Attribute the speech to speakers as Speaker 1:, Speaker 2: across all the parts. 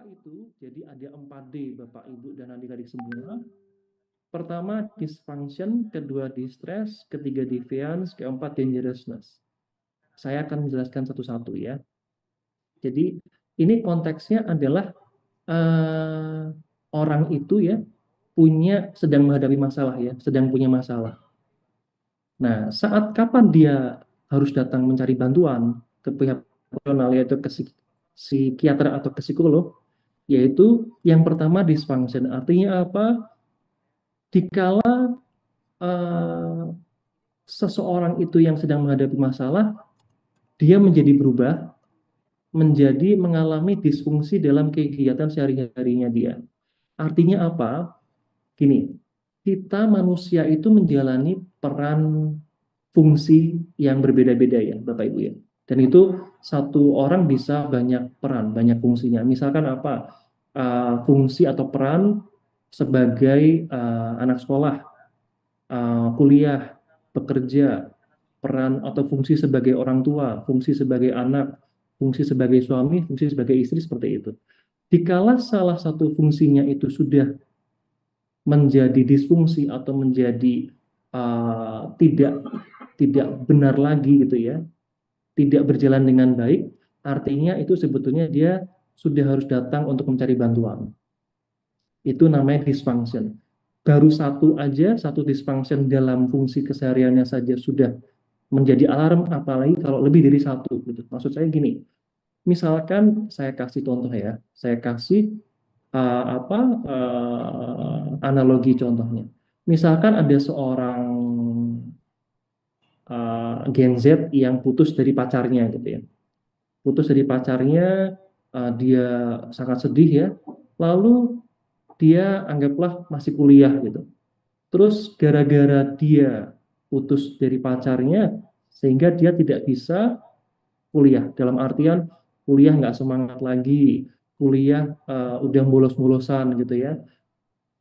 Speaker 1: Apa itu? Jadi ada 4D Bapak Ibu dan adik-adik semua. Pertama dysfunction, kedua distress, ketiga deviance, keempat dangerousness. Saya akan menjelaskan satu-satu ya. Jadi ini konteksnya adalah eh, orang itu ya sedang menghadapi masalah ya, sedang punya masalah. Nah, saat kapan dia harus datang mencari bantuan ke pihak profesional yaitu ke psikiater atau ke psikolog, yaitu yang pertama dysfunction. Artinya apa? Dikala eh, seseorang itu yang sedang menghadapi masalah, dia menjadi berubah, menjadi mengalami disfungsi dalam kegiatan sehari-harinya dia. Artinya apa? Gini, kita manusia itu menjalani peran fungsi yang berbeda-beda ya, Bapak Ibu ya. Dan itu satu orang bisa banyak peran, banyak fungsinya. Misalkan apa? Fungsi atau peran sebagai anak sekolah, kuliah, bekerja, peran atau fungsi sebagai orang tua, fungsi sebagai anak, fungsi sebagai suami, fungsi sebagai istri seperti itu. Dikala salah satu fungsinya itu sudah menjadi disfungsi atau menjadi tidak tidak benar lagi gitu ya, tidak berjalan dengan baik, artinya itu sebetulnya dia sudah harus datang untuk mencari bantuan. Itu namanya dysfunction. Baru satu aja, satu dysfunction dalam fungsi kesehariannya saja sudah menjadi alarm, apalagi kalau lebih dari satu gitu. Maksud saya gini, misalkan saya kasih contoh ya, saya kasih analogi contohnya. Misalkan ada seorang Gen Z yang putus dari pacarnya gitu ya. Putus dari pacarnya, dia sangat sedih ya. Lalu dia anggaplah masih kuliah gitu. Terus gara-gara dia putus dari pacarnya, sehingga dia tidak bisa kuliah. Dalam artian kuliah nggak semangat lagi, kuliah udah bolos-bolosan gitu ya.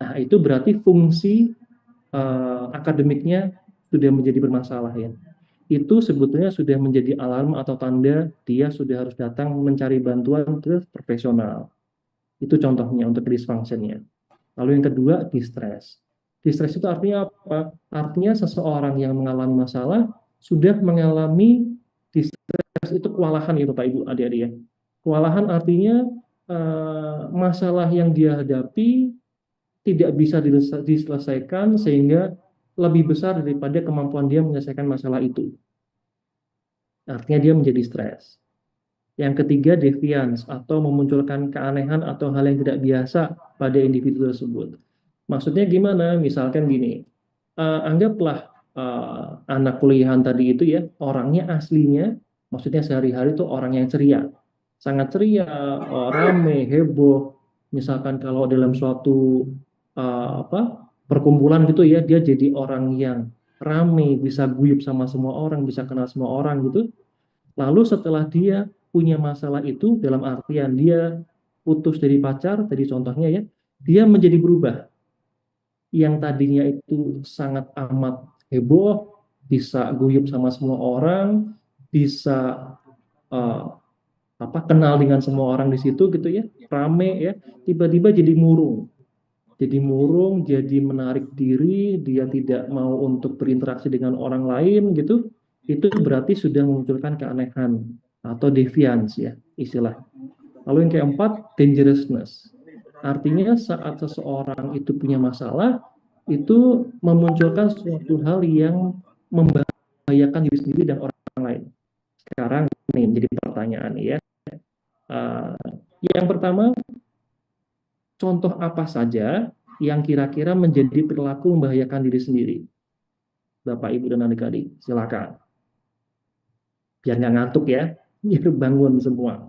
Speaker 1: Nah itu berarti fungsi akademiknya sudah menjadi bermasalah ya. Itu sebetulnya sudah menjadi alarm atau tanda dia sudah harus datang mencari bantuan ke profesional. Itu contohnya untuk dysfunctionnya. Lalu yang kedua, distress. Distress itu artinya apa? Artinya seseorang yang mengalami masalah sudah mengalami distress, itu kewalahan itu Pak Ibu adik-adik ya. Kewalahan artinya masalah yang dia hadapi tidak bisa diselesaikan sehingga lebih besar daripada kemampuan dia menyelesaikan masalah itu. Artinya dia menjadi stres. Yang ketiga, deviance atau memunculkan keanehan atau hal yang tidak biasa pada individu tersebut. Maksudnya gimana? Misalkan gini, anggaplah anak kuliahan tadi itu ya, orangnya aslinya, maksudnya sehari-hari itu orang yang ceria, sangat ceria, rame, heboh. Misalkan kalau dalam suatu perkumpulan gitu ya, dia jadi orang yang rame, bisa guyup sama semua orang, bisa kenal semua orang gitu. Lalu setelah dia punya masalah itu, dalam artian dia putus dari pacar, tadi contohnya ya, dia menjadi berubah. Yang tadinya itu sangat amat heboh, bisa guyup sama semua orang, bisa uh, kenal dengan semua orang di situ gitu ya, rame ya, tiba-tiba jadi murung. Jadi murung, jadi menarik diri, dia tidak mau untuk berinteraksi dengan orang lain gitu, itu berarti sudah memunculkan keanehan atau deviance ya istilah. Lalu yang keempat, dangerousness. Artinya saat seseorang itu punya masalah, itu memunculkan suatu hal yang membahayakan diri sendiri dan orang lain. Sekarang nih menjadi pertanyaan ya. Uh, yang pertama, contoh apa saja yang kira-kira menjadi perilaku membahayakan diri sendiri? Bapak, Ibu, dan adik-adik, silakan. Biar nggak ngantuk ya, biar bangun semua.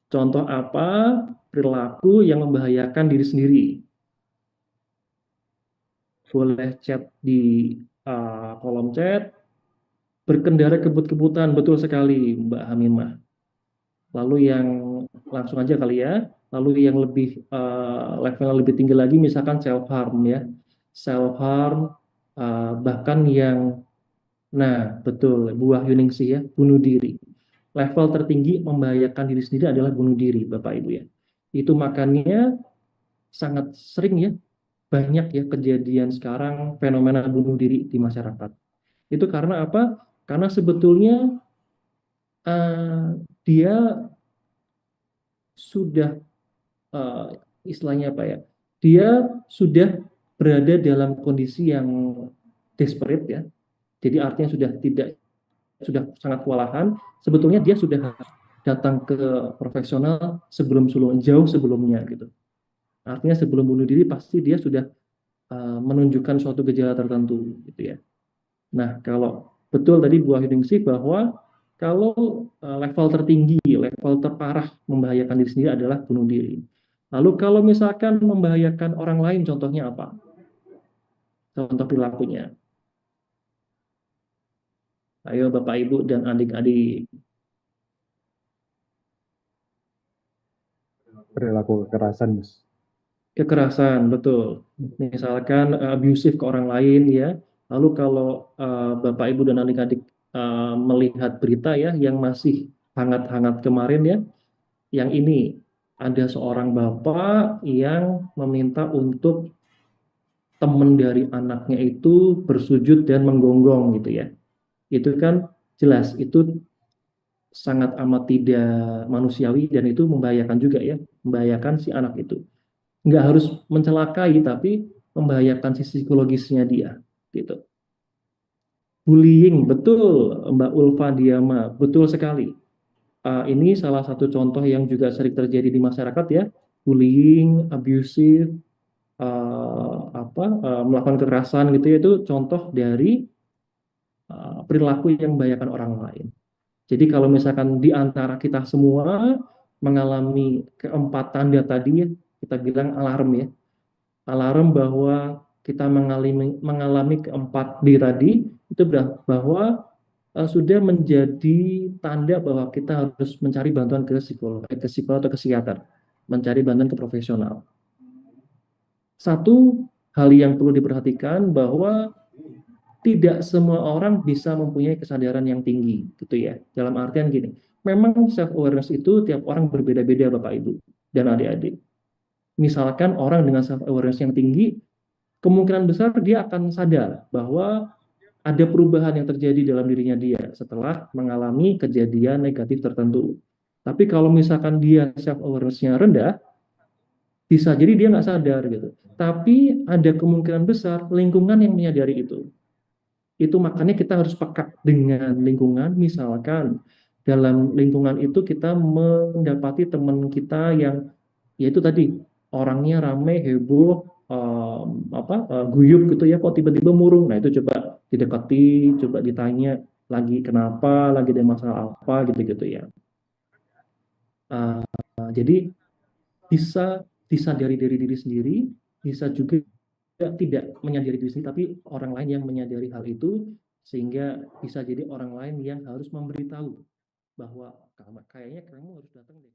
Speaker 1: Contoh apa perilaku yang membahayakan diri sendiri? Boleh chat di kolom chat. Berkendara kebut-kebutan, betul sekali Mbak Hamimah. Lalu yang langsung aja kali ya. Lalu yang lebih levelnya lebih tinggi lagi, misalkan self harm ya. Self harm bahkan yang, nah betul, buah Yuningsih ya, bunuh diri. Level tertinggi membahayakan diri sendiri adalah bunuh diri, Bapak Ibu ya. Itu makanya sangat sering ya, banyak ya kejadian sekarang fenomena bunuh diri di masyarakat. Itu karena apa? Karena sebetulnya dia sudah eh, istilahnya apa ya? Dia sudah berada dalam kondisi yang desperate ya. Jadi artinya sudah sangat kewalahan. Sebetulnya dia sudah datang ke profesional jauh sebelumnya gitu. Artinya sebelum bunuh diri pasti dia sudah menunjukkan suatu gejala tertentu gitu ya. Nah, kalau betul tadi Bu Wahyuningsih bahwa kalau level tertinggi, level terparah membahayakan diri sendiri adalah bunuh diri. Lalu kalau misalkan membahayakan orang lain, contohnya apa? Contoh perilakunya. Ayo Bapak Ibu dan adik-adik.
Speaker 2: Perilaku kekerasan, Mas.
Speaker 1: Kekerasan, betul. Misalkan abusive ke orang lain ya. Lalu kalau Bapak Ibu dan adik-adik melihat berita ya yang masih hangat-hangat kemarin ya, yang ini ada seorang bapak yang meminta untuk teman dari anaknya itu bersujud dan menggonggong gitu ya. Itu kan jelas itu sangat amat tidak manusiawi dan itu membahayakan juga ya, membahayakan si anak itu. Nggak harus mencelakai tapi membahayakan sisi psikologisnya dia gitu. Bullying, betul Mbak Ulfa Diama, betul sekali. Ini salah satu contoh yang juga sering terjadi di masyarakat ya, bullying, abusive, melakukan kekerasan gitu ya, itu contoh dari perilaku yang membahayakan orang lain. Jadi kalau misalkan di antara kita semua mengalami keempat tanda tadi, kita bilang alarm ya, alarm bahwa kita mengalami keempat D tadi, itu bahwa sudah menjadi tanda bahwa kita harus mencari bantuan ke psikolog atau ke psikiater, mencari bantuan ke profesional. Satu hal yang perlu diperhatikan bahwa tidak semua orang bisa mempunyai kesadaran yang tinggi, gitu ya. Dalam artian gini, memang self awareness itu tiap orang berbeda-beda, Bapak Ibu dan adik-adik. Misalkan orang dengan self awareness yang tinggi, kemungkinan besar dia akan sadar bahwa ada perubahan yang terjadi dalam dirinya dia setelah mengalami kejadian negatif tertentu. Tapi kalau misalkan dia self awareness-nya rendah, bisa jadi dia nggak sadar gitu. Tapi ada kemungkinan besar lingkungan yang menyadari itu. Itu makanya kita harus peka dengan lingkungan, misalkan dalam lingkungan itu kita mendapati teman kita yang yaitu tadi orangnya rame, heboh, guyup gitu ya, kok tiba-tiba murung. Nah, itu coba didekati, coba ditanya lagi kenapa, lagi ada masalah apa gitu-gitu ya. Jadi bisa disadari dari diri sendiri, bisa juga tidak menyadari diri sendiri, tapi orang lain yang menyadari hal itu, sehingga bisa jadi orang lain yang harus memberitahu bahwa kayaknya kamu harus datang deh.